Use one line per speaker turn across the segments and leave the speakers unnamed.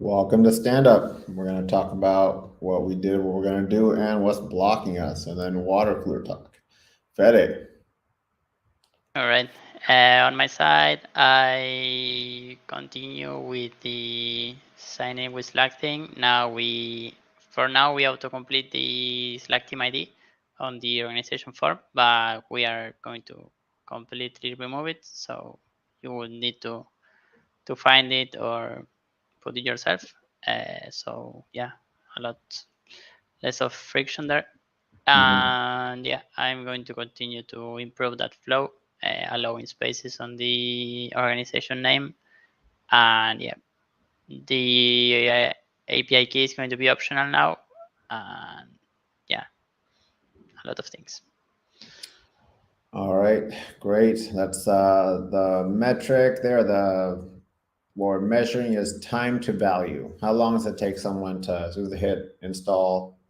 Welcome to Stand Up. We're going to talk about what we did, what we're going to do, and what's blocking us, and then water cooler talk. Fede.
All right. On my side, I continue with the sign in with Slack thing. For now, we autocomplete the Slack team ID on the organization form, but we are going to completely remove it. So you will need to find it or put it yourself. So yeah, a lot less of friction there.
Mhm.
And yeah, I'm going to continue to improve that flow, allowing spaces on the organization name. And yeah, the API key is going to be optional now. And yeah, a lot of things.
All right, great. That's the metric there. What we're measuring is time to value. How long does it take someone to do the hit install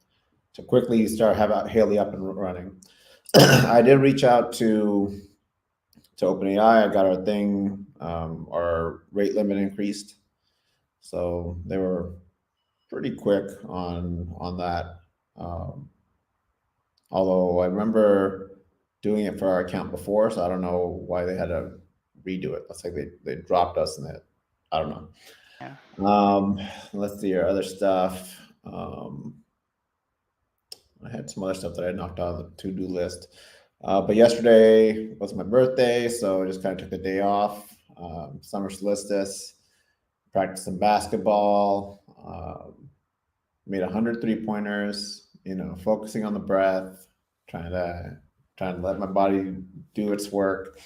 to quickly start have Haley up and running? I did reach out to OpenAI. I got our thing, our rate limit increased, so they were pretty quick on that. Um, Although I remember doing it for our account before, so I don't know why they had to redo it. Looks like they dropped us in it. I don't
Yeah.
know. Let's see your other stuff. I had some other stuff that I knocked out of the to do list. But yesterday was my birthday, so I just kind of took the day off. Summer solstice, practiced some basketball, made 100 3-pointers, focusing on the breath, trying to trying to let my body do its work.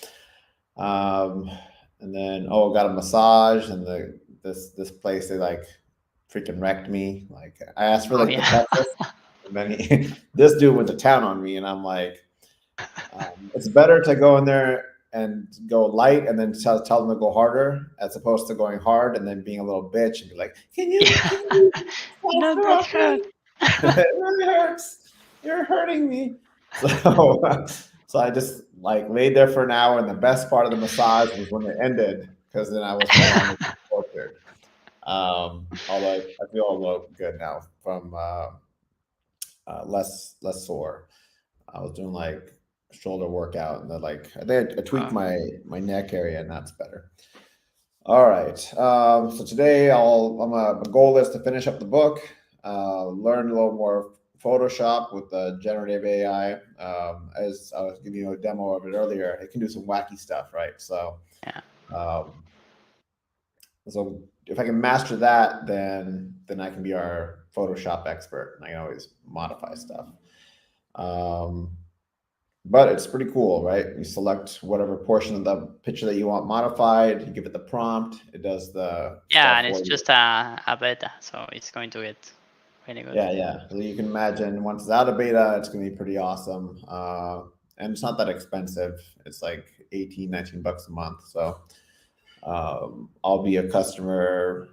Um, and then got a massage and this place they like freaking wrecked me. Like I asked for
Oh
like the
yeah.
toughest, and then this dude went to town on me, and I'm like, it's better to go in there and go light and then tell them to go harder as opposed to going hard and then being a little bitch and be like, can
Yeah.
you
Not
faster
that
on
hard.
me? It really hurts. You're hurting me. So, so I just like laid there for an hour, and the best part of the massage was when it ended because then I was no longer tortured. Although I feel a little good now from less sore. I was doing like shoulder workout, and then like I tweaked
Oh,
my neck area, and that's better. All right. So today my goal is to finish up the book, learn a little more Photoshop with the generative AI. As I was giving you a demo of it earlier, it can do some wacky stuff, right?
yeah.
Um, so if I can master that, then I can be our Photoshop expert, and I can always modify stuff. Um, but it's pretty cool, right? You select whatever portion of the picture that you want modified, you give it the prompt, it does the
Yeah,
stuff
and it's
for you.
just a beta, so it's going to get really good.
Yeah, yeah. So you can imagine once it's out of beta, it's going to be pretty awesome. And it's not that expensive. It's like 18, $19 a month. So I'll be a customer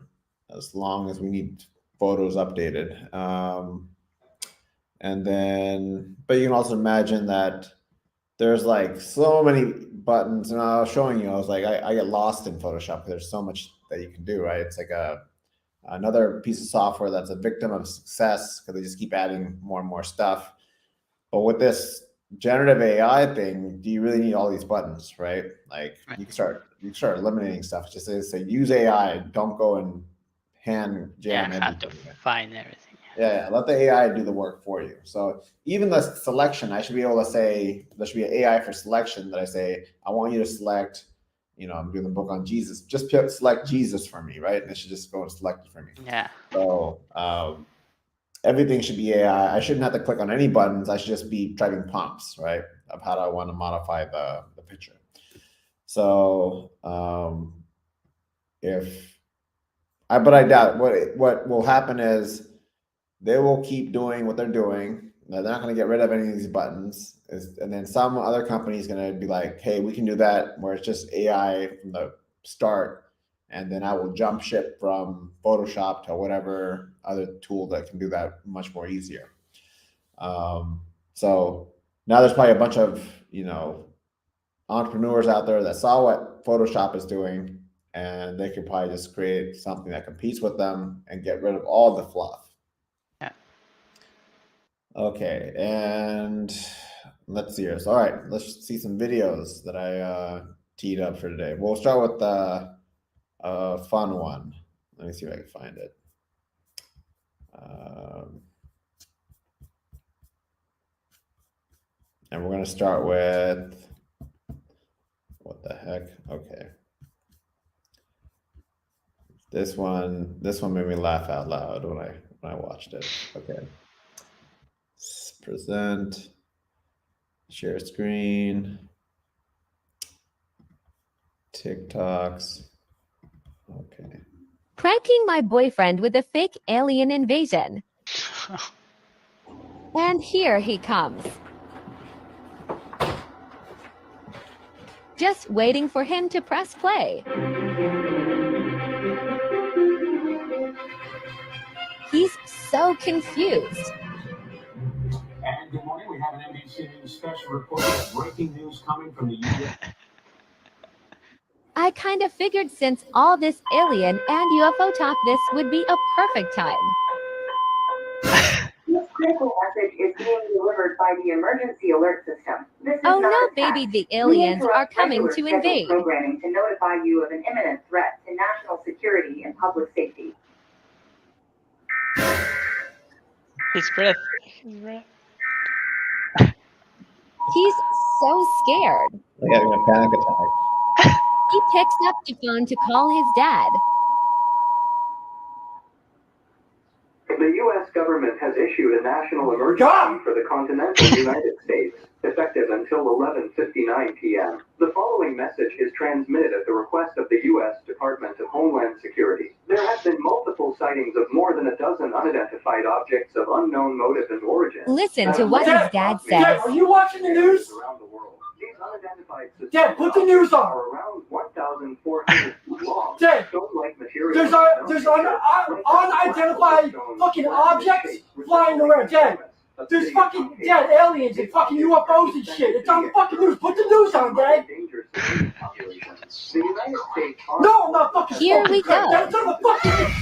as long as we need photos updated. And then, but you can also imagine that there's like so many buttons, and I was showing you, I was like, I get lost in Photoshop because there's so much that you can do, right? It's like another piece of software that's a victim of success because they just keep adding more and more stuff. But with this generative AI thing, do you really need all these buttons, right? Like
Right.
you can start eliminating stuff. Just say use AI, don't go and hand
Yeah,
jam
have to
everything in.
find everything.
Yeah, let the AI do the work for you. So even the selection, I should be able to say there should be an AI for selection that I say I want you to select. I'm doing the book on Jesus. Just select Jesus for me, right? And it should just go and select it for me.
Yeah.
So everything should be AI. I shouldn't have to click on any buttons. I should just be typing prompts, right, of how do I want to modify the picture. So if but I doubt what will happen is they will keep doing what they're doing. They're not going to get rid of any of these buttons. And then some other company is going to be like, hey, we can do that where it's just AI from the start. And then I will jump ship from Photoshop to whatever other tool that can do that much more easier. Um, so now there's probably a bunch of, entrepreneurs out there that saw what Photoshop is doing and they could probably just create something that competes with them and get rid of all the fluff.
Yeah.
Okay, and let's see here. So, all right, let's see some videos that I teed up for today. We'll start with the fun one. Let me see if I can find it. And we're going to start with, what the heck? Okay. This one made me laugh out loud when I watched it. Okay. Present, share screen, TikToks. Okay.
Pranking my boyfriend with a fake alien invasion. And here he comes. Just waiting for him to press play. He's so confused.
And good morning. We have an NBC News special report of breaking news coming from the U.S.
I kind of figured since all this alien and UFO talk, this would be a perfect time.
This critical message is being delivered by the emergency alert system. This is
Oh
not
no,
a test.
baby, the
We
aliens are
interrupt
coming
regular
to
scheduled
invade.
programming to notify you of an imminent threat to national security and public safety.
His breath.
He's so scared.
Like having a panic attack.
He picks up the phone to call his dad.
The U.S. government has issued a national emergency for the continental United States, effective until 11:59 p.m. The following message is transmitted at the request of the U.S. Department of Homeland Security. There have been multiple sightings of more than a dozen unidentified objects of unknown motive and origin.
Listen to what his dad says.
Dad, are you watching the news?
Around the world. These unidentified
Dad, put the news on.
are around 1,400 feet long.
Dad,
Stone-like material.
there's unidentified fucking objects flying around. Dad, there's fucking aliens and fucking UFOs and shit. It's on the fucking news. Put the news on, Dad.
The United States
No, I'm not fucking.
Here we go.
That's on the fucking.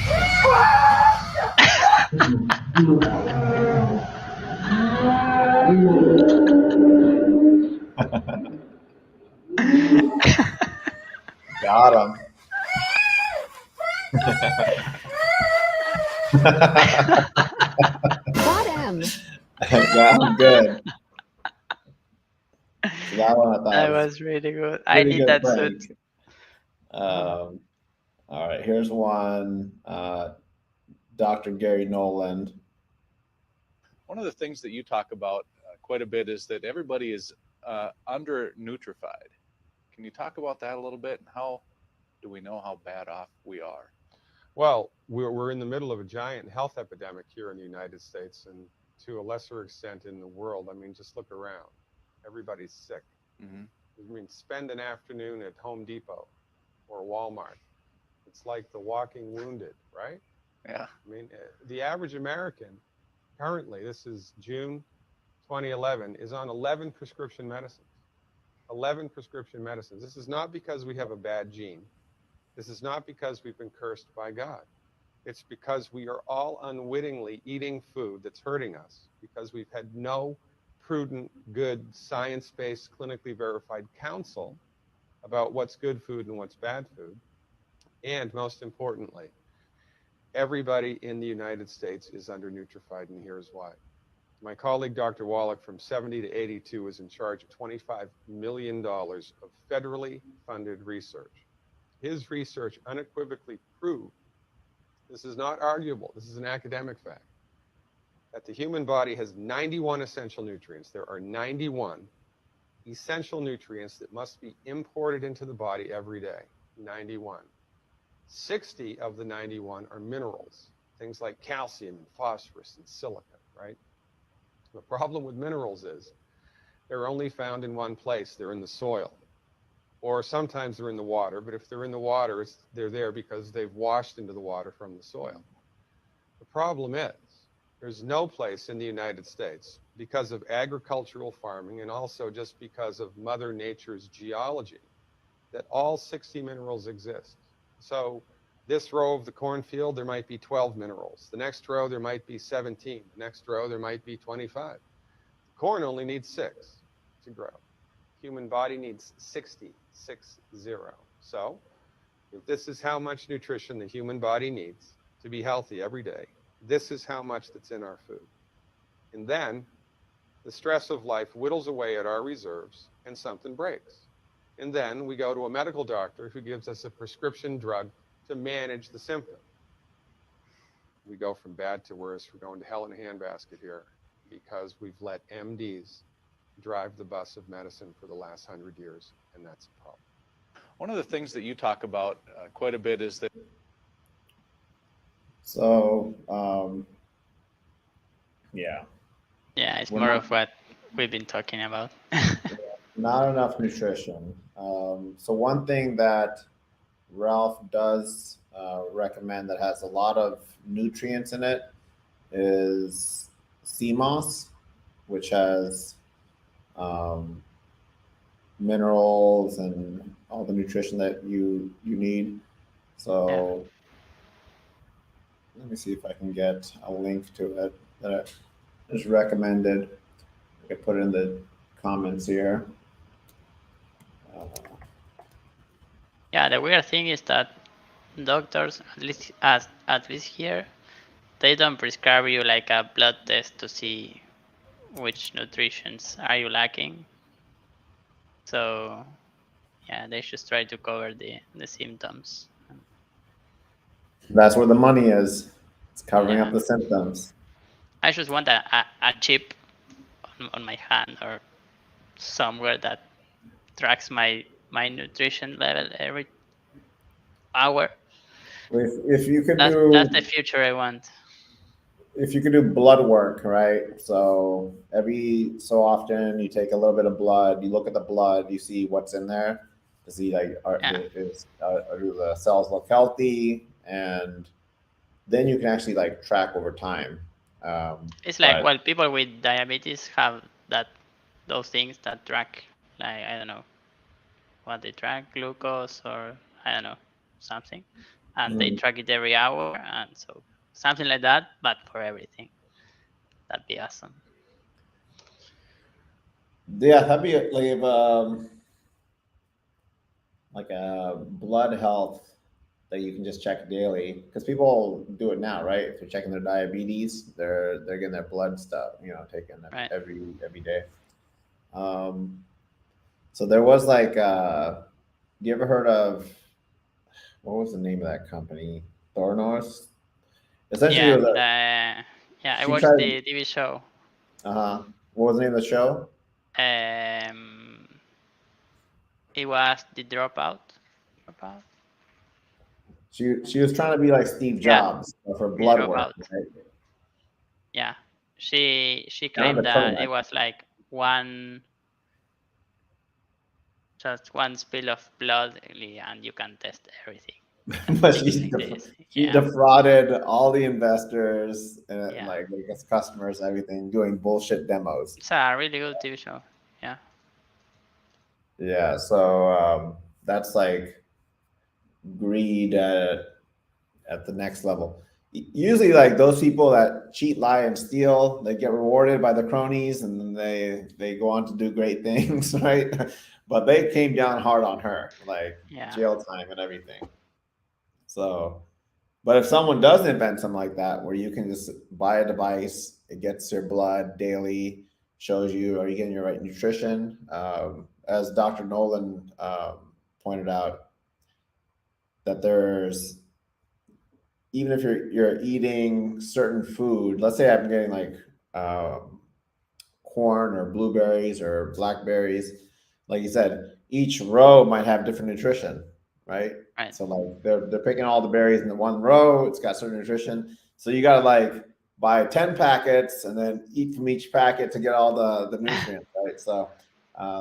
Got him.
Got him.
Got him good. So that one I thought
That was really good. I
pretty
need
good
that
prank.
suit.
All right, here's one. Dr. Gary Noland.
One of the things that you talk about quite a bit is that everybody is under nutrified. Can you talk about that a little bit? And how do we know how bad off we are?
Well, we're in the middle of a giant health epidemic here in the United States, and to a lesser extent in the world. I mean, just look around. Everybody's sick.
Mm-hmm.
I mean, spend an afternoon at Home Depot or Walmart. It's like the walking wounded, right?
Yeah.
I mean, the average American currently, this is June 2011, is on 11 prescription medicines. 11 prescription medicines. This is not because we have a bad gene. This is not because we've been cursed by God. It's because we are all unwittingly eating food that's hurting us because we've had no prudent, good, science-based, clinically verified counsel about what's good food and what's bad food. And most importantly, everybody in the United States is under-nutrified, and here's why. My colleague, Dr. Wallach, from 70 to 82, was in charge of $25 million of federally funded research. His research unequivocally proved, this is not arguable, this is an academic fact, that the human body has 91 essential nutrients. There are 91 essential nutrients that must be imported into the body every day. 91. 60 of the 91 are minerals, things like calcium and phosphorus and silica, right? The problem with minerals is they're only found in one place. They're in the soil, or sometimes they're in the water, but if they're in the water, they're there because they've washed into the water from the soil. The problem is there's no place in the United States, because of agricultural farming and also just because of Mother Nature's geology, that all 60 minerals exist. So this row of the cornfield, there might be 12 minerals. The next row, there might be 17. The next row, there might be 25. Corn only needs 6 to grow. Human body needs 60, 6, 0. So if this is how much nutrition the human body needs to be healthy every day, this is how much that's in our food. And then the stress of life whittles away at our reserves and something breaks. And then we go to a medical doctor who gives us a prescription drug to manage the symptom. We go from bad to worse. We're going to hell in a handbasket here because we've let MDs drive the bus of medicine for the last 100 years, and that's a problem.
One of the things that you talk about quite a bit is that.
So, yeah.
Yeah, it's
We're
more
not-
of what we've been talking about.
Not enough nutrition. So one thing that Ralph does recommend that has a lot of nutrients in it is sea moss, which has minerals and all the nutrition that you need. So let me see if I can get a link to it that is recommended. I can put it in the comments here.
Yeah, the weird thing is that doctors, at least here, they don't prescribe you like a blood test to see which nutritions are you lacking. So yeah, they should try to cover the symptoms.
That's where the money is. It's covering
Yeah.
up the symptoms.
I just want a chip on my hand or somewhere that tracks my nutrition level every hour.
If you could
That's
do
the future I want.
if you could do blood work, right? So every so often you take a little bit of blood, you look at the blood, you see what's in there to see like do the cells look healthy, and then you can actually like track over time.
It's like,
but-
well, people with diabetes have those things that track, like, I don't know what they track, glucose or I don't know, something, and they track it every hour, and so something like that, but for everything. That'd be awesome.
Yeah, that'd be like a blood health that you can just check daily, because people do it now, right? If they're checking their diabetes, they're getting their blood stuff, taken
Right.
every day. So there was like, you ever heard of, what was the name of that company? Thornos? Essentially,
Yeah,
it was a,
I
she
watched
tried-
the TV show.
What was the name of the show?
It was The Dropout.
She was trying to be like Steve
Yeah.
Jobs for blood work,
Dropout.
right?
Yeah, she
Down
claimed
the
that
cone,
it was like just one spill of blood, and you can test everything.
But
Things
she
like this.
she
Yeah.
defrauded all the investors and
Yeah.
like I guess customers, everything, doing bullshit demos.
It's a really good TV show. Yeah.
Yeah, so that's like greed at the next level. Usually, like those people that cheat, lie, and steal, they get rewarded by the cronies, and then they go on to do great things, right? But they came down hard on her, like
Yeah.
jail time and everything. So, but if someone does invent something like that, where you can just buy a device, it gets your blood daily, shows you are you getting your right nutrition. As Dr. Nolan pointed out, that there's, even if you're eating certain food, let's say I'm getting like corn or blueberries or blackberries, like you said, each row might have different nutrition, right?
Right.
So like they're picking all the berries in the one row, it's got certain nutrition. So you gotta like buy 10 packets and then eat from each packet to get all the nutrients, right? So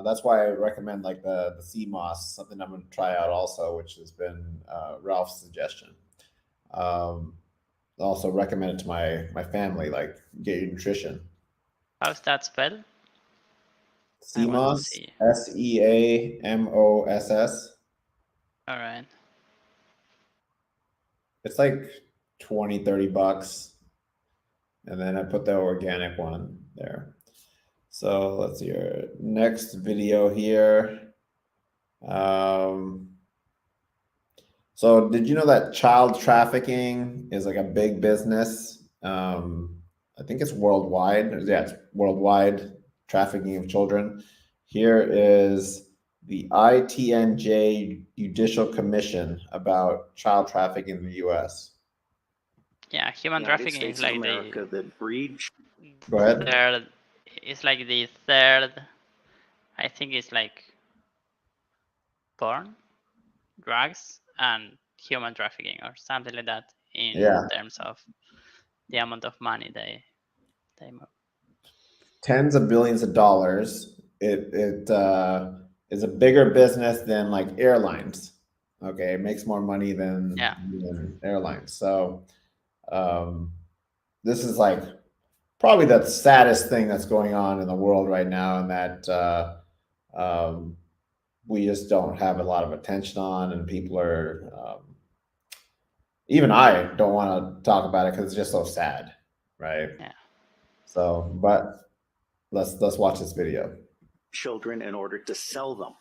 that's why I recommend like the sea moss, something I'm gonna try out also, which has been Ralph's suggestion. Also recommend it to my family, like get your nutrition.
How's that spelled?
Sea
want to
moss,
see.
SEAMOSS.
All right.
It's like 20, $30. And then I put the organic one there. So let's see your next video here. So did you know that child trafficking is like a big business? I think it's worldwide. Yeah, it's worldwide trafficking of children. Here is the ITNJ Judicial Commission about child trafficking in the U.S.
Yeah, human trafficking is like
America that breed.
Go ahead.
third. It's like the third. I think it's like porn, drugs, and human trafficking, or something like that, in
Yeah.
terms of the amount of money they move.
Tens of billions of dollars. It is a bigger business than like airlines. Okay, it makes more money than airlines. So this is like probably the saddest thing that's going on in the world right now, and that we just don't have a lot of attention on, and people are even I don't want to talk about it because it's just so sad, right?
Yeah.
So, but let's watch this video.
Children in order to sell them.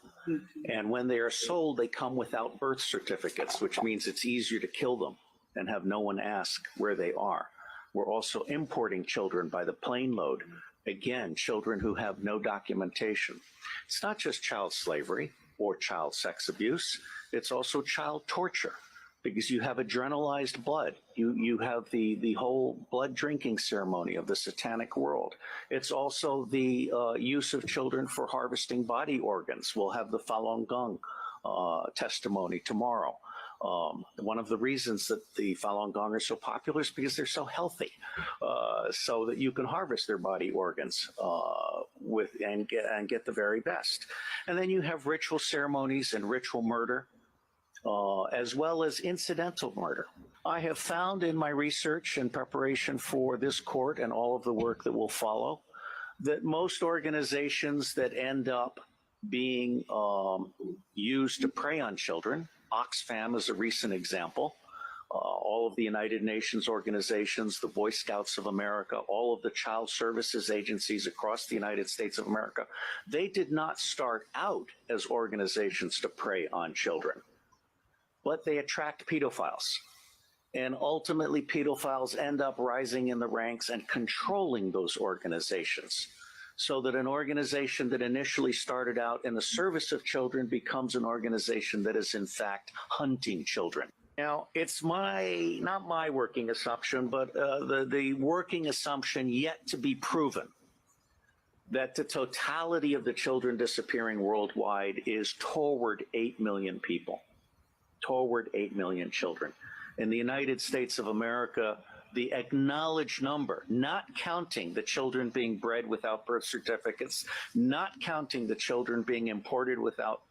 And when they are sold, they come without birth certificates, which means it's easier to kill them and have no one ask where they are. We're also importing children by the plane load. Again, children who have no documentation. It's not just child slavery or child sex abuse. It's also child torture, because you have adrenalized blood. You have the whole blood drinking ceremony of the satanic world. It's also the use of children for harvesting body organs. We'll have the Falun Gong testimony tomorrow. One of the reasons that the Falun Gong are so popular is because they're so healthy, so that you can harvest their body organs and get the very best. And then you have ritual ceremonies and ritual murder, as well as incidental murder. I have found in my research and preparation for this court and all of the work that will follow that most organizations that end up being used to prey on children, Oxfam is a recent example, all of the United Nations organizations, the Boy Scouts of America, all of the child services agencies across the United States of America, they did not start out as organizations to prey on children, but they attract pedophiles. And ultimately, pedophiles end up rising in the ranks and controlling those organizations, so that an organization that initially started out in the service of children becomes an organization that is in fact hunting children. Now, it's not my working assumption, but the working assumption yet to be proven, that the totality of the children disappearing worldwide is toward 8 million people, toward 8 million children. In the United States of America, the acknowledged number, not counting the children being bred without birth certificates, not counting the children being imported without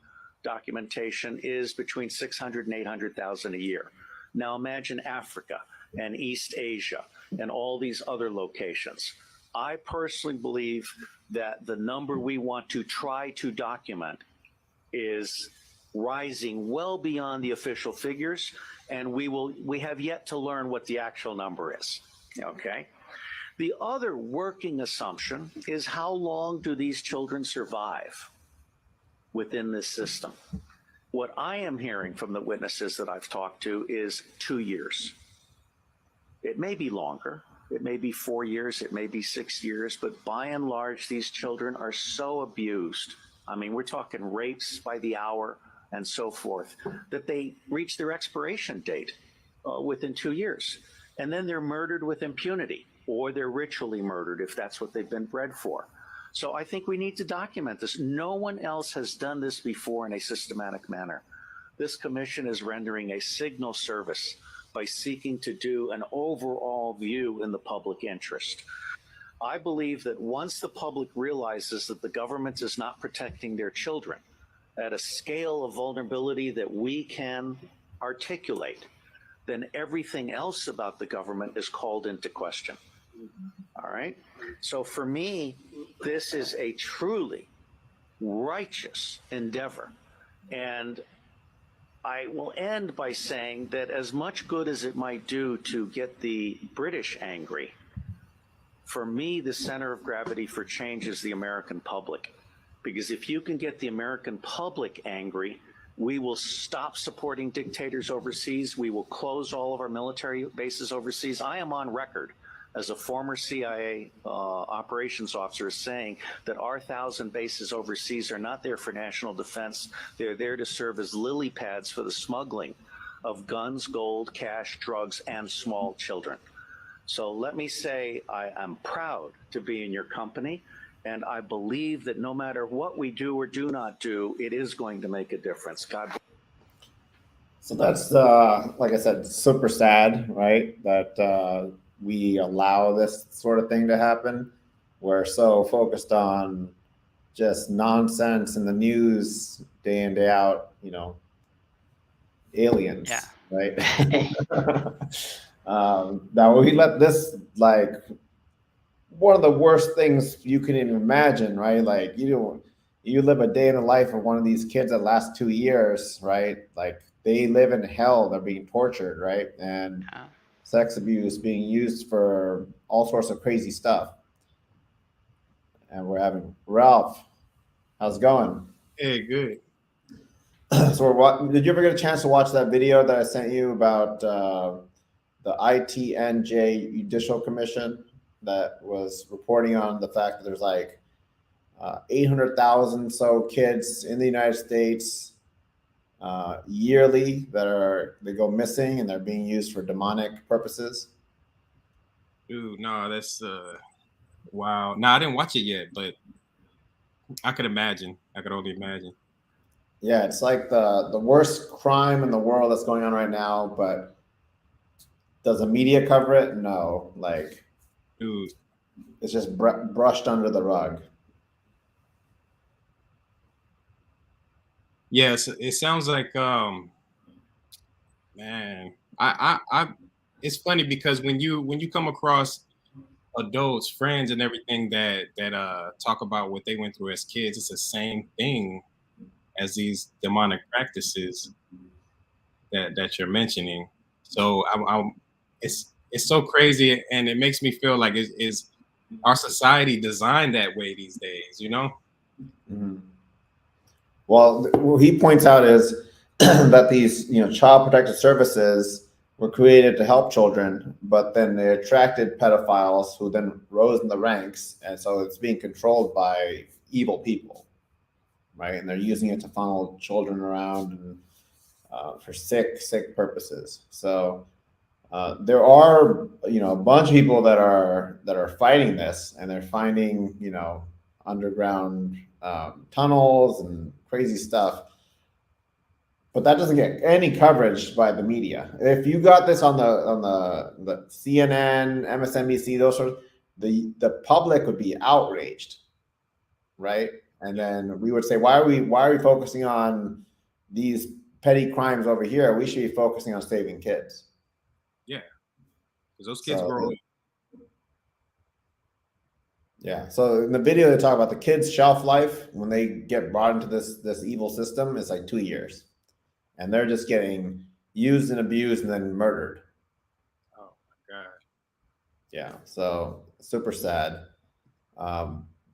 documentation, is between 600 and 800,000 a year. Now imagine Africa and East Asia and all these other locations. I personally believe that the number we want to try to document is rising well beyond the official figures, and we have yet to learn what the actual number is. Okay. The other working assumption is, how long do these children survive within this system? What I am hearing from the witnesses that I've talked to is 2 years. It may be longer. It may be 4 years. It may be 6 years. But by and large, these children are so abused. I mean, we're talking rapes by the hour and so forth, that they reach their expiration date within 2 years. And then they're murdered with impunity, or they're ritually murdered if that's what they've been bred for. So I think we need to document this. No one else has done this before in a systematic manner. This commission is rendering a signal service by seeking to do an overall view in the public interest. I believe that once the public realizes that the government is not protecting their children at a scale of vulnerability that we can articulate, then everything else about the government is called into question. All right? So for me, this is a truly righteous endeavor. And I will end by saying that as much good as it might do to get the British angry, for me, the center of gravity for change is the American public. Because if you can get the American public angry, we will stop supporting dictators overseas. We will close all of our military bases overseas. I am on record as a former CIA operations officer saying that our 1,000 bases overseas are not there for national defense. They're there to serve as lily pads for the smuggling of guns, gold, cash, drugs, and small children. So let me say I am proud to be in your company, and I believe that no matter what we do or do not do, it is going to make a difference. God.
So that's, like I said, super sad, right? That we allow this sort of thing to happen. We're so focused on just nonsense in the news day in, day out, you know, aliens,
Yeah.
right? Now we let this, like, one of the worst things you can even imagine, right? Like, you live a day in the life of one of these kids that lasts 2 years, right? Like, they live in hell, they're being tortured, right? And
Yeah.
sex abuse being used for all sorts of crazy stuff. And we're having Ralph, how's it going?
Hey, good.
So did you ever get a chance to watch that video that I sent you about the ITNJ Judicial Commission that was reporting on the fact that there's like 800,000 so kids in the United States yearly they go missing and they're being used for demonic purposes?
Dude, no, that's wow. No, I didn't watch it yet, but I could imagine. I could only imagine.
Yeah, it's like the worst crime in the world that's going on right now, but does the media cover it? No. Like,
Dude,
it's just brushed under the rug.
yes, it sounds like man, I it's funny because when you come across adults, friends and everything that talk about what they went through as kids, it's the same thing as these demonic practices that you're mentioning. So it's so crazy, and it makes me feel like is our society designed that way these days, you know?
Mm-hmm. Well, what he points out is that these, child protective services were created to help children, but then they attracted pedophiles who then rose in the ranks, and so it's being controlled by evil people, right? And they're using it to funnel children around and for sick purposes. So there are, a bunch of people that are fighting this, and they're finding, underground tunnels and crazy stuff. But that doesn't get any coverage by the media. If you got this on the CNN, MSNBC, those sorts, the public would be outraged, right? And then we would say, why are we focusing on these petty crimes over here? We should be focusing on saving kids.
Yeah, because those kids grow up.
Yeah. So in the video, they talk about the kids' shelf life when they get brought into this evil system is like 2 years, and they're just getting used and abused and then murdered.
Oh my God.
Yeah. So super sad.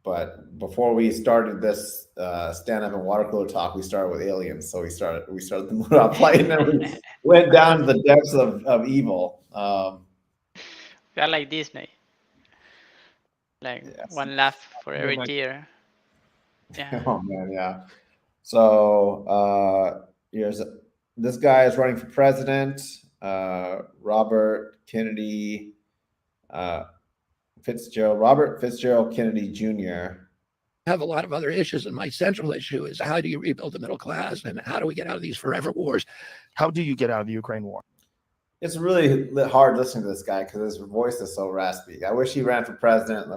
But before we started this stand-up and water-cooler talk, we started with aliens. So we started the Murat flight, and then we went down to the depths of evil.
We are like Disney. Like, yes. One laugh for every tear. Yeah.
Oh man, yeah. So this guy is running for president. Robert Fitzgerald Kennedy Jr.
Have a lot of other issues, and my central issue is how do you rebuild the middle class, and how do we get out of these forever wars?
How do you get out of the Ukraine war?
It's really hard listening to this guy because his voice is so raspy. I wish he ran for president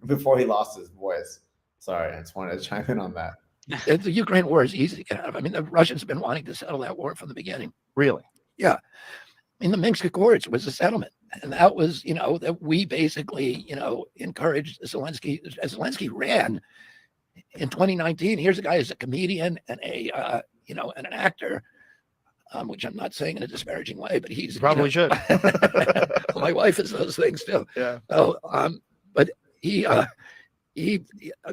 before he lost his voice. Sorry, I just wanted to chime in on that.
The Ukraine war is easy to get out of. I mean, the Russians have been wanting to settle that war from the beginning.
Really?
Yeah. I mean, the Minsk Accords was a settlement. And that was, that we basically, encouraged Zelensky. Zelensky ran in 2019. Here's a guy who's a comedian and and an actor. which I'm not saying in a disparaging way, but he's
You probably should.
My wife is those things too.
Yeah.
So, but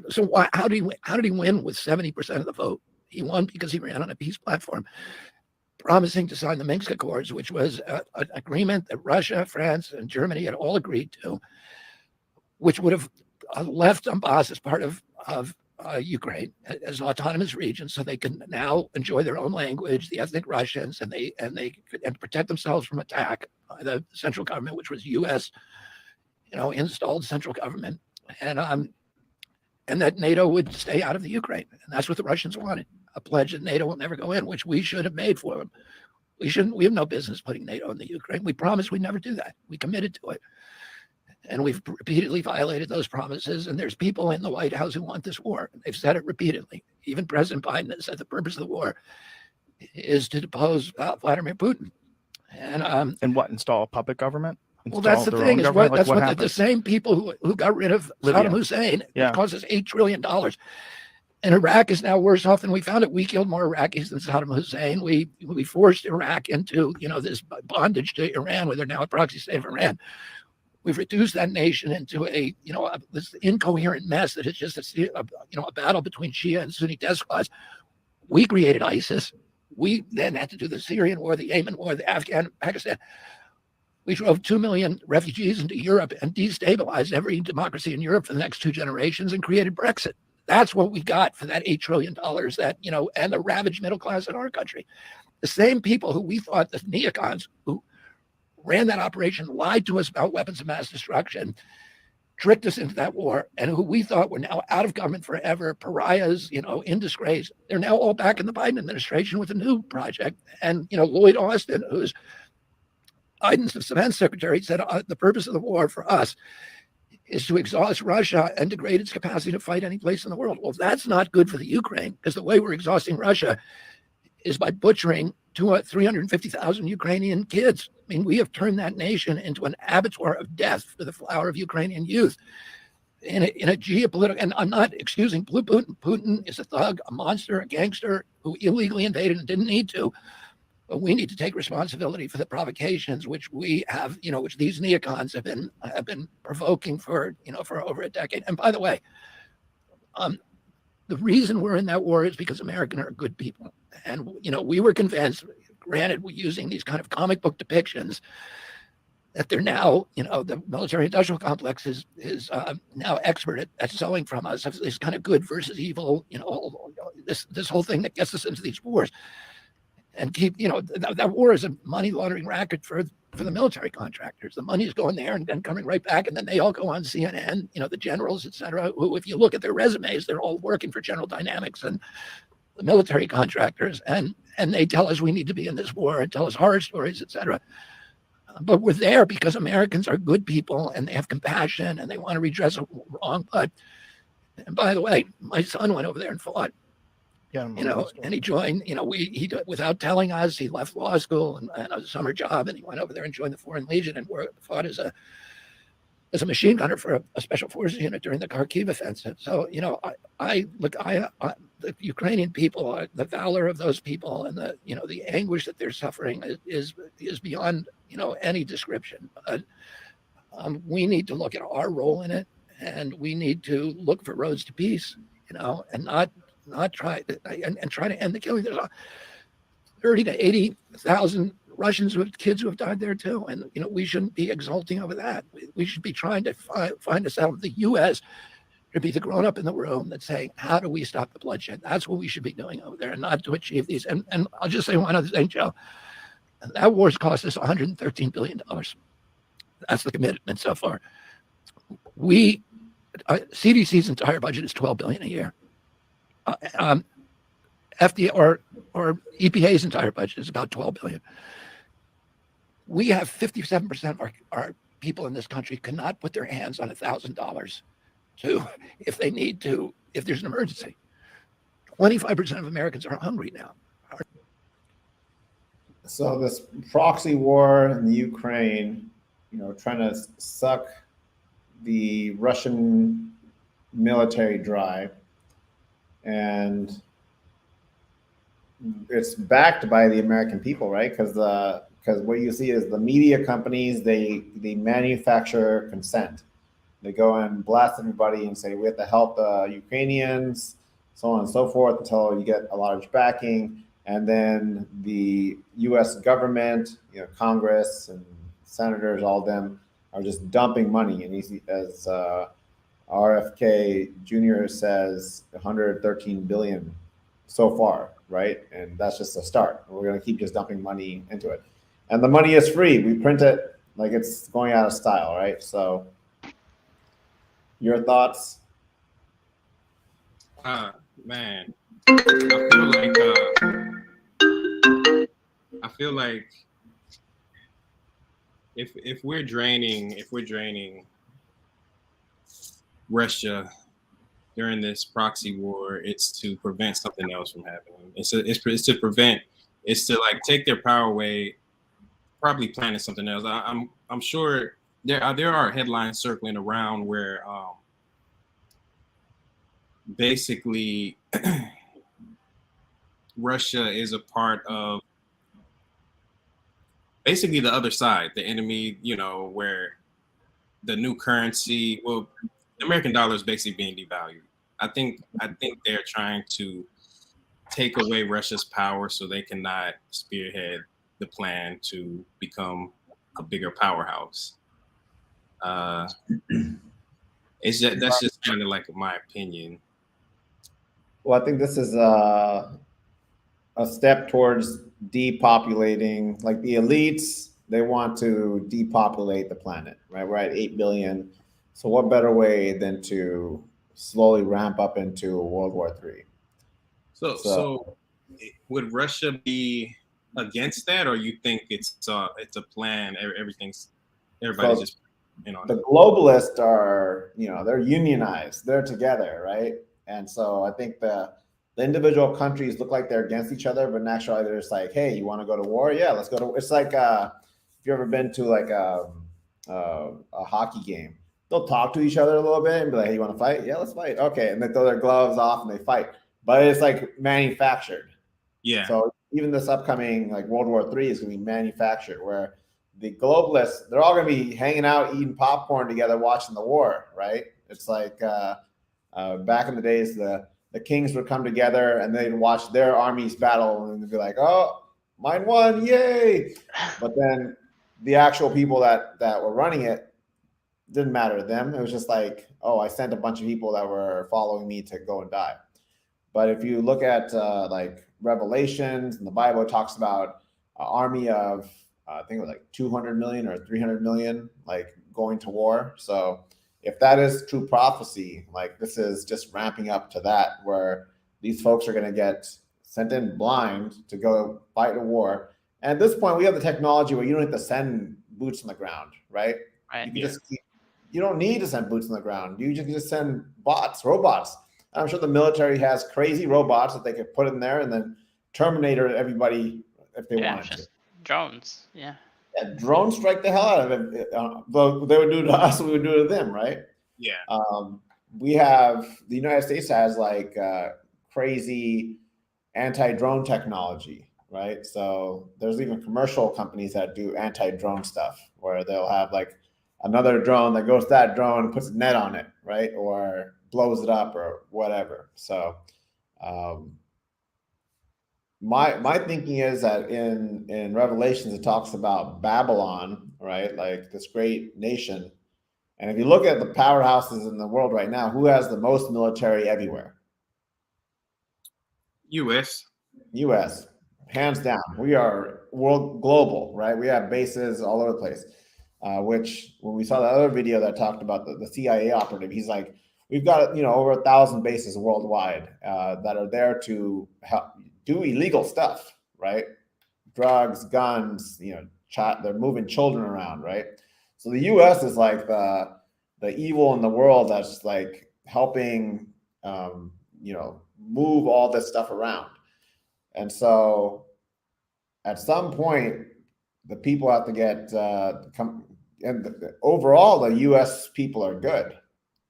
so why, how did he win with 70% of the vote? He won because he ran on a peace platform, promising to sign the Minsk Accords, which was an agreement that Russia, France, and Germany had all agreed to, which would have left Donbass as part of Ukraine as an autonomous region, so they can now enjoy their own language, the ethnic Russians, and they protect themselves from attack by the central government, which was U.S. Installed central government, and that NATO would stay out of the Ukraine, and that's what the Russians wanted. A pledge that NATO will never go in, which we should have made for them. We have no business putting NATO in the Ukraine. We promised we'd never do that. We committed to it. And we've repeatedly violated those promises. And there's people in the White House who want this war. They've said it repeatedly. Even President Biden has said the purpose of the war is to depose Vladimir Putin.
And what, install a puppet government?
Well, that's the thing. Is what, that's what the same people who got rid of Saddam Hussein, it cost us $8 trillion. And Iraq is now worse off than we found it. We killed more Iraqis than Saddam Hussein. We forced Iraq into this bondage to Iran, where they're now a proxy state of Iran. We've reduced that nation into this incoherent mess that is just a battle between Shia and Sunni despots. We created ISIS. We then had to do the Syrian war, the Yemen war, the Afghan, Pakistan. We drove 2 million refugees into Europe and destabilized every democracy in Europe for the next 2 generations and created Brexit. That's what we got for that $8 trillion that, and the ravaged middle class in our country. The same people who we thought, the neocons who ran that operation, lied to us about weapons of mass destruction, tricked us into that war, and who we thought were now out of government forever, pariahs, in disgrace. They're now all back in the Biden administration with a new project. And, Lloyd Austin, who's Biden's defense secretary, said the purpose of the war for us is to exhaust Russia and degrade its capacity to fight any place in the world. Well, that's not good for the Ukraine, because the way we're exhausting Russia is by butchering 350,000 Ukrainian kids. I mean, we have turned that nation into an abattoir of death for the flower of Ukrainian youth. In a geopolitical, and I'm not excusing Putin. Putin is a thug, a monster, a gangster who illegally invaded and didn't need to. But we need to take responsibility for the provocations which we have, which these neocons have been provoking for over a decade. And by the way, the reason we're in that war is because Americans are good people. And, we were convinced, granted, we're using these kind of comic book depictions, that they're now, the military industrial complex is now expert at selling from us this kind of good versus evil, this whole thing that gets us into these wars. And keep, that war is a money laundering racket for the military contractors. The money is going there and then coming right back. And then they all go on CNN, the generals, et cetera, who, if you look at their resumes, they're all working for General Dynamics and the military contractors. And they tell us we need to be in this war and tell us horror stories, et cetera. But we're there because Americans are good people and they have compassion and they want to redress a wrong. But, and by the way, my son went over there and fought. And he joined, he without telling us, he left law school and a summer job, and he went over there and joined the Foreign Legion and fought as a machine gunner for a special forces unit during the Kharkiv offensive. So, the Ukrainian people, the valor of those people, and the anguish that they're suffering is beyond any description. But we need to look at our role in it, and we need to look for roads to peace, and not try and try to end the killing. There's 30 to 80,000 Russians kids who have died there too, and we shouldn't be exulting over that. We should be trying to find a settlement. The U.S. should be the grown-up in the room that's saying, how do we stop the bloodshed? That's what we should be doing over there, and not to achieve these. And I'll just say one other thing, Joe. That war's cost us $113 billion. That's the commitment so far. CDC's entire budget is $12 billion a year. FDA or EPA's entire budget is about $12 billion. We have 57% of our people in this country cannot put their hands on $1,000 if they need to, if there's an emergency. 25% of Americans are hungry now.
So this proxy war in the Ukraine, trying to suck the Russian military dry. And it's backed by the American people, right? Because what you see is the media companies, they manufacture consent. They go and blast everybody and say we have to help the Ukrainians, so on and so forth, until you get a large backing, and then the U.S. government, Congress and senators, all of them are just dumping money. And as RFK Jr. says, 113 billion so far, right? And that's just a start. We're going to keep just dumping money into it. And the money is free. We print it like it's going out of style, right? So your thoughts?
Man, I feel like if we're draining Russia during this proxy war, it's to prevent something else from happening. It's to like take their power away, probably planning something else. I'm sure there are headlines circling around where basically Russia is a part of basically the other side, the enemy, where the new currency, well, the American dollar is basically being devalued. I think they're trying to take away Russia's power so they cannot spearhead the plan to become a bigger powerhouse. That's just kind of like my opinion.
Well, I think this is a step towards depopulating, like the elites, they want to depopulate the planet, right? We're at 8 billion. So what better way than to slowly ramp up into World War III?
So would Russia be against that, or you think it's a plan? Everybody's just,
the globalists are, they're unionized, they're together, right? And so I think the individual countries look like they're against each other, but in actuality, they're just like, hey, you want to go to war? Yeah, let's go to. It's like if you ever been to like a hockey game, they'll talk to each other a little bit and be like, hey, you want to fight? Yeah, let's fight. Okay, and they throw their gloves off and they fight. But it's like manufactured.
Yeah.
So even this upcoming like World War III is going to be manufactured, where the globalists, they're all going to be hanging out, eating popcorn together, watching the war, right? It's like back in the days, the kings would come together and they'd watch their armies battle and they'd be like, oh, mine won, yay. But then the actual people that were running it didn't matter to them. It was just like, oh, I sent a bunch of people that were following me to go and die. But if you look at like Revelations and the Bible, it talks about an army of, I think it was like 200 million or 300 million, like going to war. So if that is true prophecy, like this is just ramping up to that, where these folks are going to get sent in blind to go fight a war. And at this point, we have the technology where you don't have to send boots on the ground, right?
Right.
You don't need to send boots on the ground. You just send robots. I'm sure the military has crazy robots that they could put in there and then Terminator everybody if they wanted to.
Drones, yeah.
Yeah, drones strike the hell out of it. They would do to us, we would do to them, right?
Yeah.
We have, the United States has like crazy anti-drone technology, right? So there's even commercial companies that do anti-drone stuff where they'll have like another drone that goes to that drone and puts a net on it, right? Or blows it up or whatever. So my thinking is that in Revelations, it talks about Babylon, right? Like this great nation. And if you look at the powerhouses in the world right now, who has the most military everywhere? U.S. Hands down. We are global, right? We have bases all over the place. Which when we saw the other video that talked about the CIA operative, he's like, we've got over 1,000 bases worldwide that are there to help do illegal stuff, right? Drugs, guns, they're moving children around, right? So the U.S. is like the evil in the world that's like helping, move all this stuff around. And so at some point, the people have to get overall, the U.S. people are good,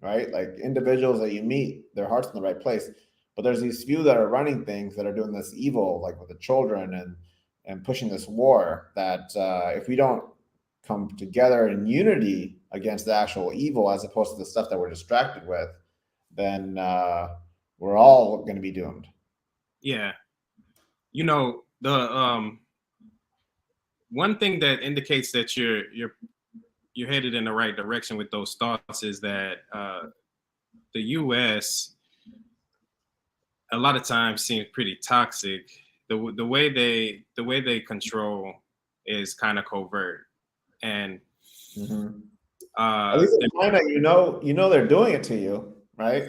right? Like individuals that you meet, their heart's in the right place. But there's these few that are running things that are doing this evil, like with the children and pushing this war, that if we don't come together in unity against the actual evil, as opposed to the stuff that we're distracted with, then we're all going to be doomed.
Yeah. You know, the one thing that indicates that you're headed in the right direction with those thoughts is that the U.S. a lot of times seems pretty toxic. The way they control is kind of covert, and
at least in China, you know they're doing it to you, right?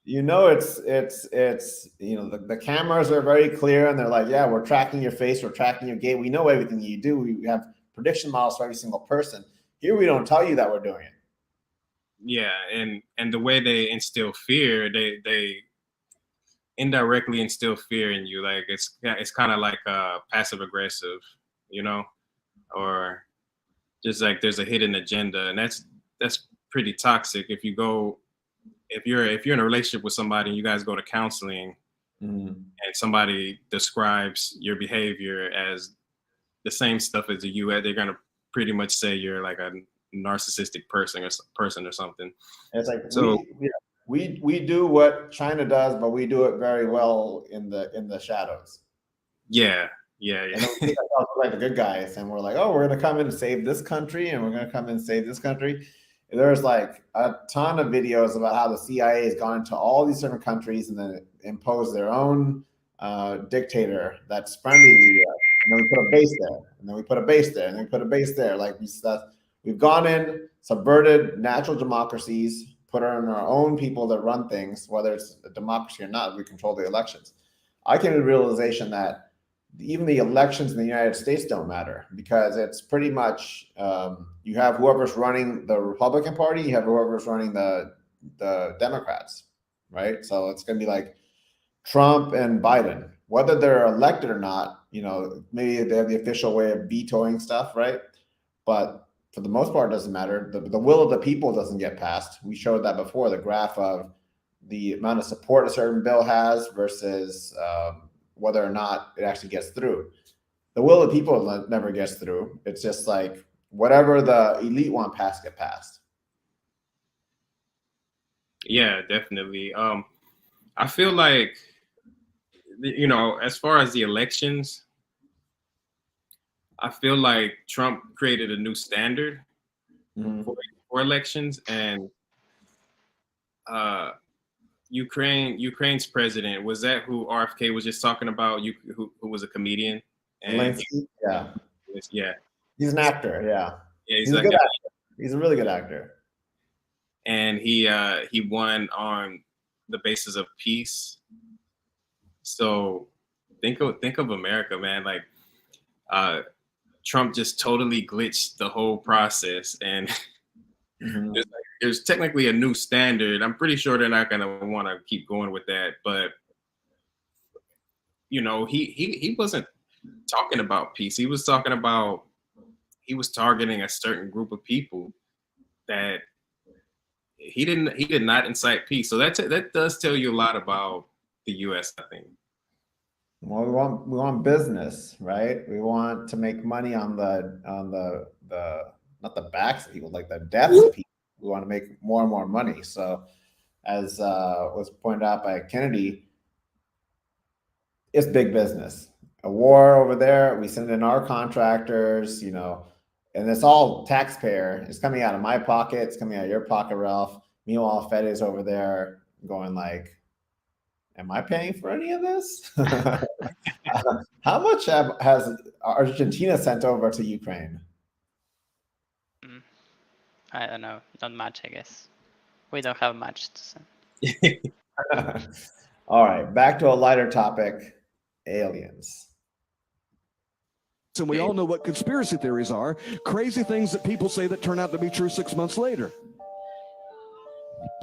You know it's the cameras are very clear, and they're like, yeah, we're tracking your face, we're tracking your gait, we know everything you do. We have prediction models for every single person. Here we don't tell you that we're doing it.
Yeah, and the way they instill fear, they indirectly instill fear in you. Like it's kind of like passive aggressive, or just like there's a hidden agenda, and that's pretty toxic. If you're in a relationship with somebody and you guys go to counseling, and somebody describes your behavior as the same stuff as you, they're gonna pretty much say you're like a narcissistic person or something.
It's like we do what China does, but we do it very well in the shadows.
Yeah.
And then we like the good guys, and we're like, oh, we're gonna come in and save this country, and we're gonna come in and save this country. There's like a ton of videos about how the CIA has gone into all these different countries and then imposed their own dictator that's friendly to the US. And then we put a base there, and then we put a base there, and then we put a base there. Like we've gone in, subverted natural democracies, put on our own people that run things, whether it's a democracy or not. We control the elections. I came to the realization that even the elections in the United States don't matter, because it's pretty much you have whoever's running the Republican Party, you have whoever's running the Democrats, right? So it's going to be like Trump and Biden, whether they're elected or not. Maybe they have the official way of vetoing stuff, right? But for the most part, it doesn't matter. The will of the people doesn't get passed. We showed that before, the graph of the amount of support a certain bill has versus whether or not it actually gets through. The will of the people never gets through. It's just like whatever the elite want passed get passed.
Yeah, definitely. I feel like, as far as the elections, I feel like Trump created a new standard for elections, and Ukraine's president, was that who RFK was just talking about? Who was a comedian? And
yeah. He's an actor. Yeah.
He's
a good actor. He's a really good actor.
And he won on the basis of peace. So think of America, man. Like Trump just totally glitched the whole process, and there's technically a new standard. I'm pretty sure they're not gonna want to keep going with that, but he wasn't talking about peace. He was targeting a certain group of people that he did not incite peace. So that does tell you a lot about the U.S., I think.
Well, we want business, right? We want to make money on the not the backs of people, like the deaths of people. We want to make more and more money. So, as was pointed out by Kennedy, it's big business. A war over there, we send in our contractors, and it's all taxpayer. It's coming out of my pocket. It's coming out of your pocket, Ralph. Meanwhile, Fed is over there going like, am I paying for any of this? How much has Argentina sent over to Ukraine?
I don't know. Not much, I guess. We don't have much to send.
All right, back to a lighter topic, aliens.
And we all know what conspiracy theories are. Crazy things that people say that turn out to be true 6 months later.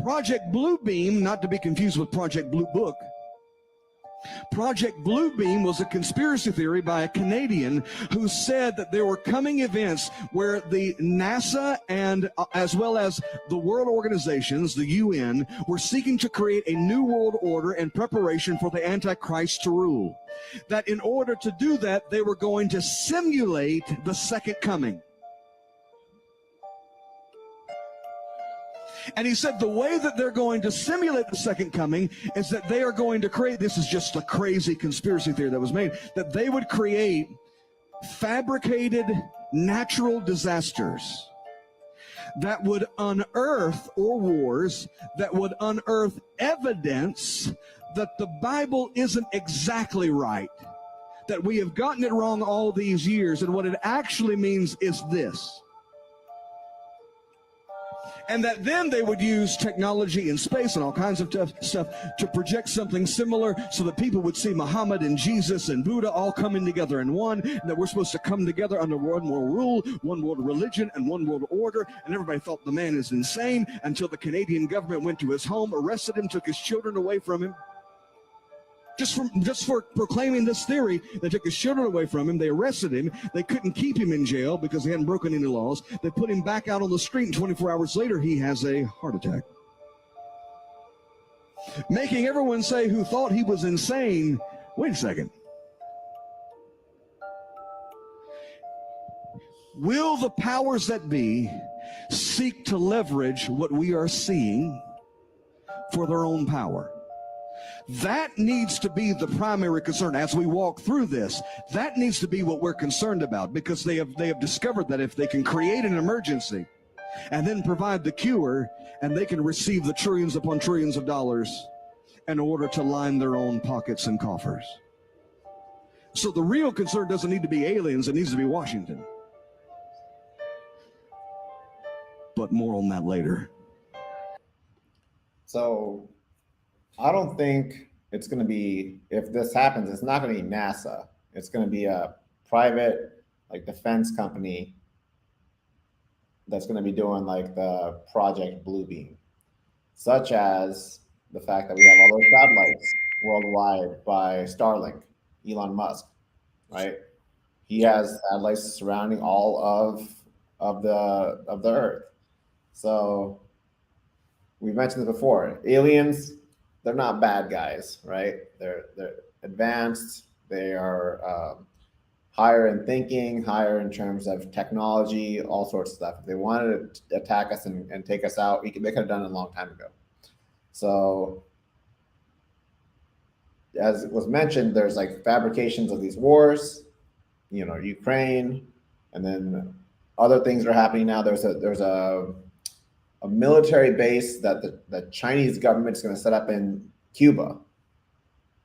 Project Blue Beam, not to be confused with Project Blue Book, Project Bluebeam was a conspiracy theory by a Canadian who said that there were coming events where the NASA and as well as the world organizations, the UN, were seeking to create a new world order in preparation for the Antichrist to rule. That in order to do that, they were going to simulate the second coming. And he said the way that they're going to simulate the second coming is that they are going to create, this is just a crazy conspiracy theory that was made, that they would create fabricated natural disasters that would unearth, or wars, that would unearth evidence that the Bible isn't exactly right, that we have gotten it wrong all these years, and what it actually means is this. And that then they would use technology in space and all kinds of stuff to project something similar so that people would see Muhammad and Jesus and Buddha all coming together in one, and that we're supposed to come together under one world rule, one world religion, and one world order. And everybody thought the man is insane until the Canadian government went to his home, arrested him, took his children away from him. Just for proclaiming this theory, they took his children away from him. They arrested him. They couldn't keep him in jail because he hadn't broken any laws. They put him back out on the street, and 24 hours later, he has a heart attack. Making everyone say who thought he was insane, wait a second. Will the powers that be seek to leverage what we are seeing for their own power? That needs to be the primary concern as we walk through this. That needs to be what we're concerned about, because they have discovered that if they can create an emergency and then provide the cure, and they can receive the trillions upon trillions of dollars in order to line their own pockets and coffers. So the real concern doesn't need to be aliens, it needs to be Washington. But more on that later.
So I don't think it's going to be, if this happens, it's not going to be NASA. It's going to be a private, like, defense company that's going to be doing like the Project Bluebeam, such as the fact that we have all those satellites worldwide by Starlink, Elon Musk, right? He has satellites surrounding all of the Earth. So we mentioned it before. Aliens, they're not bad guys, right? They're advanced. They are higher in thinking, higher in terms of technology, all sorts of stuff. If they wanted to attack us and take us out, they could have done it a long time ago. So, as was mentioned, there's like fabrications of these wars, Ukraine, and then other things are happening now. There's a military base that the Chinese government is going to set up in Cuba.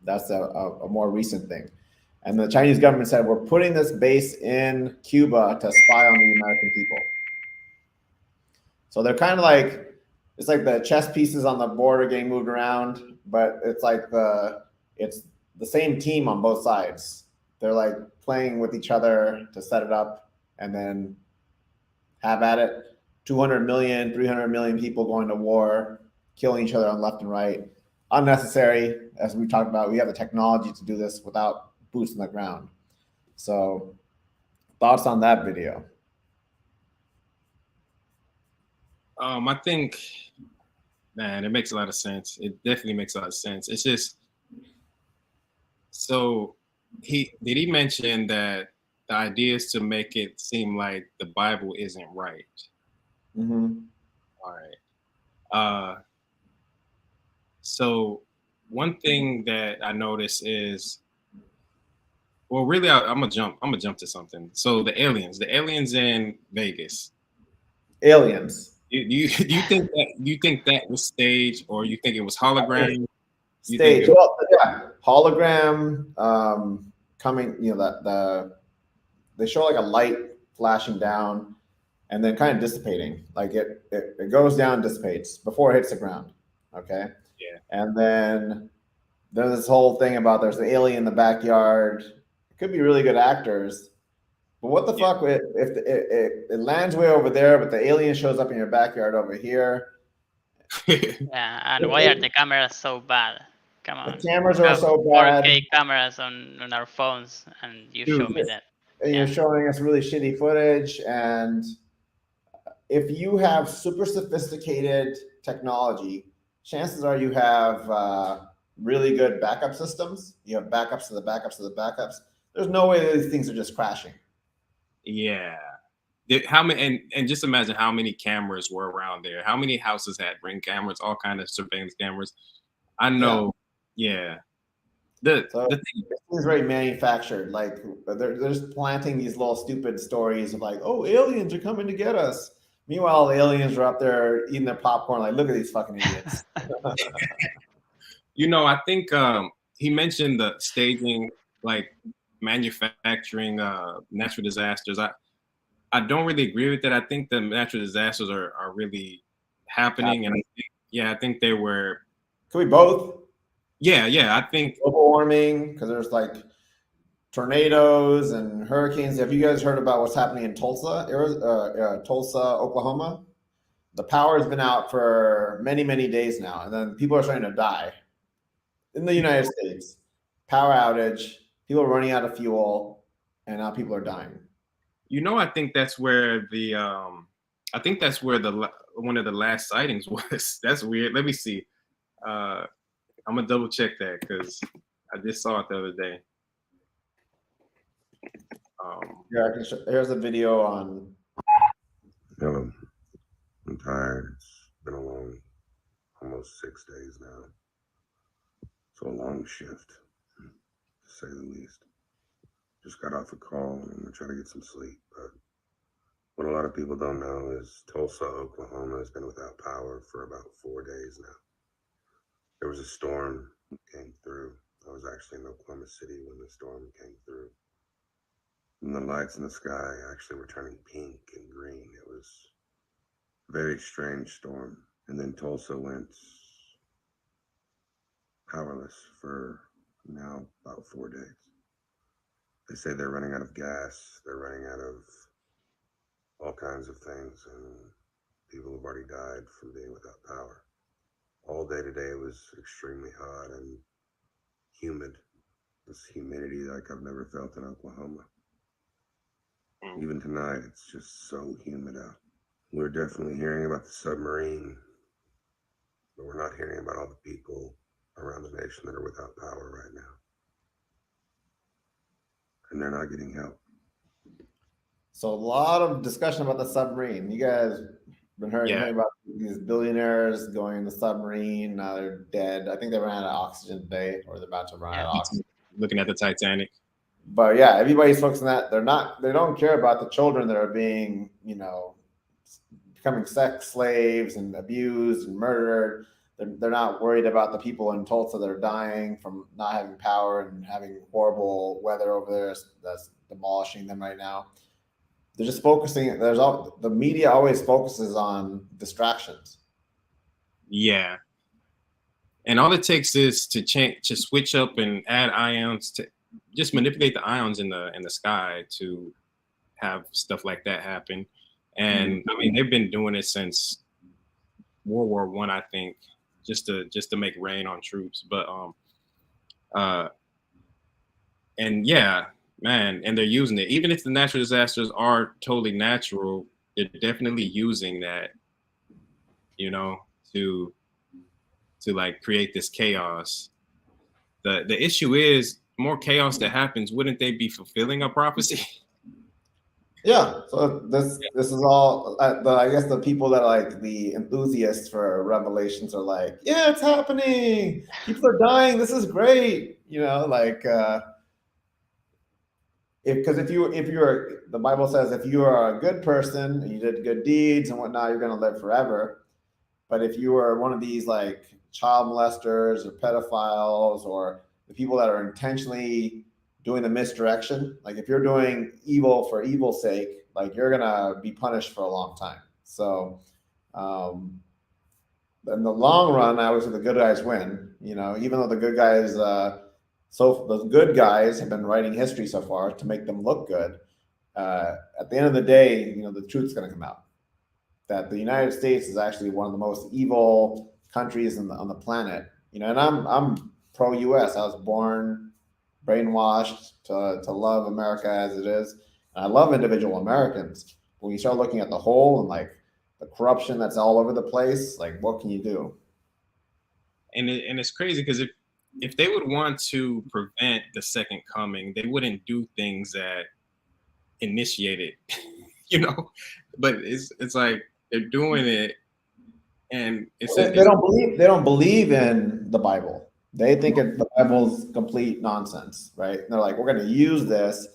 That's a more recent thing. And the Chinese government said, we're putting this base in Cuba to spy on the American people. So they're kind of like, it's like the chess pieces on the board are getting moved around, but it's like it's the same team on both sides. They're like playing with each other to set it up and then have at it. 200 million, 300 million people going to war, killing each other on left and right. Unnecessary, as we talked about. We have the technology to do this without boots on the ground. So, thoughts on that video?
I think, man, it makes a lot of sense. It definitely makes a lot of sense. It's just, so did he mention that the idea is to make it seem like the Bible isn't right?
Mm-hmm.
All right. So one thing that I noticed is, well, really, I'm gonna jump to something. So the aliens in Vegas.
Aliens.
Do you think that was staged, or you think it was hologram?
Stage. Well, yeah, hologram coming. They show like a light flashing down, and then kind of dissipating. Like it goes down, dissipates before it hits the ground. Okay.
Yeah. And
then there's this whole thing about there's an alien in the backyard. It could be really good actors. But what the fuck if it lands way over there, but the alien shows up in your backyard over here?
Yeah, and why are the cameras so bad? Come on.
The cameras
We
are
have
so bad.
4K cameras on our phones, and you show me that.
And you're showing us really shitty footage. And if you have super sophisticated technology, chances are you have really good backup systems. You have backups to the backups to the backups. There's no way these things are just crashing.
Yeah. How many? And just imagine how many cameras were around there. How many houses had Ring cameras, all kind of surveillance cameras. I know. Yeah. The thing
is very manufactured. Like they're just planting these little stupid stories of like, oh, aliens are coming to get us. Meanwhile, the aliens are up there eating their popcorn. Like, look at these fucking idiots.
You know, I think he mentioned the staging, like manufacturing natural disasters. I don't really agree with that. I think the natural disasters are really happening, and I think they were.
Can we both?
Yeah. I think
global warming, because there's like tornadoes and hurricanes. Have you guys heard about what's happening in Tulsa, Tulsa, Oklahoma? The power has been out for many, many days now, and then people are starting to die in the United States. Power outage, people are running out of fuel, and now people are dying.
You know, I think that's where the one of the last sightings was. That's weird. Let me see. I'm gonna double check that because I just saw it the other day.
Yeah, I can show, here's a video on.
Hello, I'm tired. It's been a long, almost 6 days now. It's a long shift, to say the least. Just got off a call and I'm gonna try to get some sleep. But what a lot of people don't know is Tulsa, Oklahoma has been without power for about 4 days now. There was a storm that came through. I was actually in Oklahoma City when the storm came through. And the lights in the sky actually were turning pink and green. It was a very strange storm. And then Tulsa went powerless for now about 4 days. They say they're running out of gas. They're running out of all kinds of things. And people have already died from being without power. All day today was extremely hot and humid. This humidity like I've never felt in Oklahoma. Even tonight, it's just so humid out. We're definitely hearing about the submarine, but we're not hearing about all the people around the nation that are without power right now. And they're not getting help.
So a lot of discussion about the submarine. You guys been hearing about these billionaires going in the submarine. Now they're dead. I think they ran out of oxygen today, or they're about to run out of oxygen.
Looking at the Titanic.
But yeah, everybody's focusing that. They don't care about the children that are being, becoming sex slaves and abused and murdered. They're not worried about the people in Tulsa that are dying from not having power and having horrible weather over there that's demolishing them right now. They're just focusing. The media always focuses on distractions.
Yeah. And all it takes is to switch up and add ions, to just manipulate the ions in the sky to have stuff like that happen. And I mean, they've been doing it since World War I think, just to make rain on troops. But and yeah, man, and they're using it. Even if the natural disasters are totally natural, they're definitely using that, to like create this chaos. The issue is more chaos that happens, wouldn't they be fulfilling a prophecy?
Yeah. So this is all. I guess the people that are like the enthusiasts for revelations are like, yeah, it's happening. People are dying. This is great. If you're the Bible says if you are a good person and you did good deeds and whatnot, you're going to live forever. But if you are one of these like child molesters or pedophiles or the people that are intentionally doing the misdirection, like if you're doing evil for evil's sake, like you're gonna be punished for a long time. So in the long run, I would say the good guys win. Even though the good guys, the good guys have been writing history so far to make them look good. At the end of the day, the truth's gonna come out. That the United States is actually one of the most evil countries on the planet. And I'm pro-US. I was born brainwashed to love America as it is. And I love individual Americans. When you start looking at the whole and like the corruption that's all over the place, like what can you do?
And it's crazy because if they would want to prevent the second coming, they wouldn't do things that initiate it, you know. But it's like they're doing it, and
they don't believe in the Bible. They think the Bible's complete nonsense, right? And they're like, we're going to use this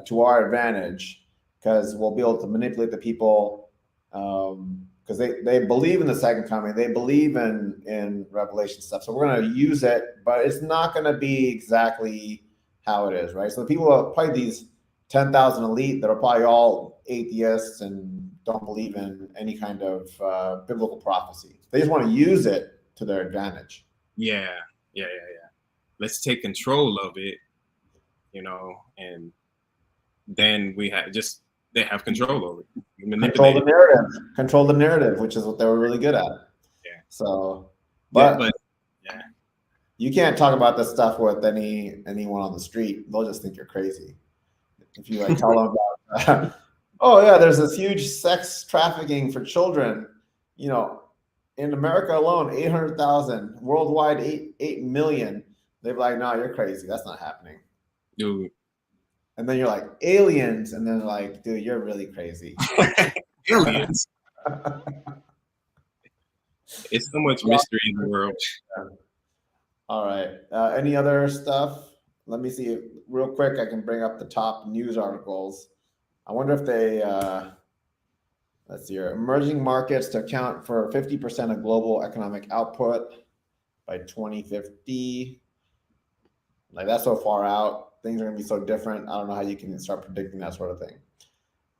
to our advantage because we'll be able to manipulate the people. Because they believe in the second coming, they believe in Revelation stuff. So we're going to use it, but it's not going to be exactly how it is, right? So the people are probably these 10,000 elite that are probably all atheists and don't believe in any kind of biblical prophecy. They just want to use it to their advantage.
Yeah. Let's take control of it, you know, and then they have control over it.
Control the narrative, which is what they were really good at.
Yeah.
So, but you can't talk about this stuff with anyone on the street. They'll just think you're crazy. If you like tell them about, oh yeah, there's this huge sex trafficking for children, you know, in America alone, 800,000, worldwide 8 million. They're like, no, you're crazy. That's not happening.
Dude.
And then you're like, aliens. And then like, dude, you're really crazy.
Aliens. It's so much mystery in the world.
All right. Any other stuff? Let me see real quick. I can bring up the top news articles. I wonder if they, let's see here. Emerging markets to account for 50% of global economic output by 2050. Like that's so far out. Things are going to be so different. I don't know how you can start predicting that sort of thing.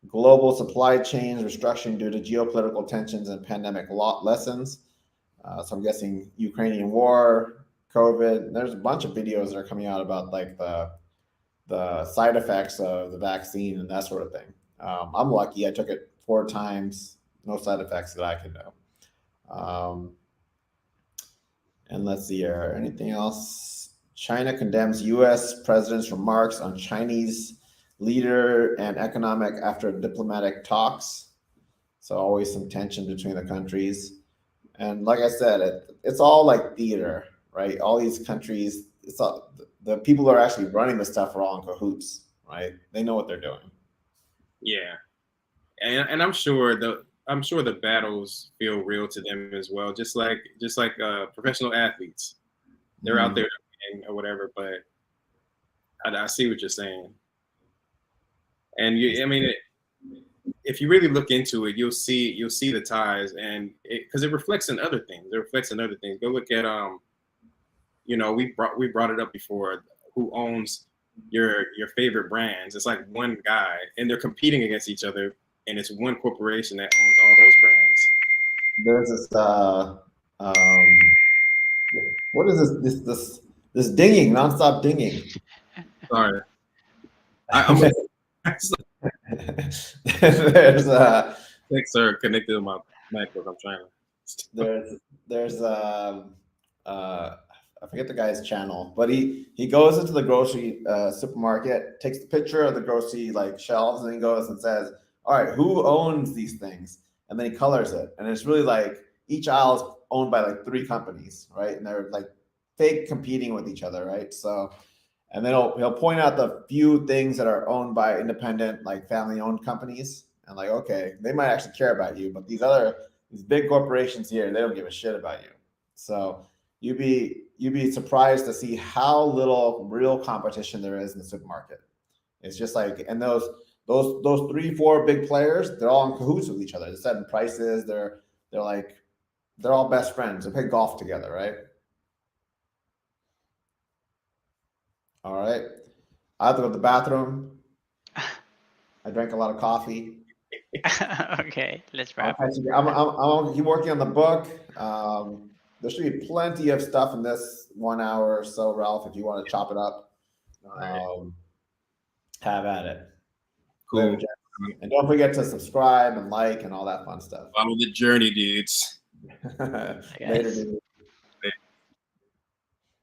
Global supply chains restructuring due to geopolitical tensions and pandemic lessons. So I'm guessing Ukrainian war, COVID. There's a bunch of videos that are coming out about like the side effects of the vaccine and that sort of thing. I'm lucky. I took it 4 times. No side effects that I can know. And let's see here. Anything else? China condemns U.S. president's remarks on Chinese leader and economic after diplomatic talks. So always some tension between the countries. And like I said, it's all like theater, right? All these countries, it's all, the people who are actually running the stuff are all in cahoots, right? They know what they're doing.
Yeah, and I'm sure the battles feel real to them as well. Just like professional athletes, they're out there or whatever. But I see what you're saying, and if you really look into it, you'll see the ties, and because it reflects in other things. It reflects in other things. Go look at we brought it up before. Who owns your favorite brands? It's like one guy, and they're competing against each other, and it's one corporation that owns all those brands.
There's this what is this dinging, nonstop dinging?
Sorry.
There's
thanks, sir. Connected to my MacBook. I'm trying
to. There's I forget the guy's channel, but he goes into the grocery supermarket, takes the picture of the grocery like shelves, and then he goes and says, "All right, who owns these things?" And then he colors it, and it's really like each aisle is owned by like 3 companies, right? And they're like fake competing with each other, right? So. And then he'll point out the few things that are owned by independent, like family-owned companies, and like, okay, they might actually care about you, but these big corporations here, they don't give a shit about you. So you'd be surprised to see how little real competition there is in the supermarket. It's just like, and those 3-4 big players, they're all in cahoots with each other. They're setting prices. They're all best friends. They play golf together, right? All right. I have to go to the bathroom. I drank a lot of coffee.
Okay, let's wrap.
I'm keep working on the book. There should be plenty of stuff in this 1 hour or so, Ralph, if you want to chop it up. Have at it.
Cool.
And don't forget to subscribe and like and all that fun stuff.
Follow the journey, dudes.
Later, dudes.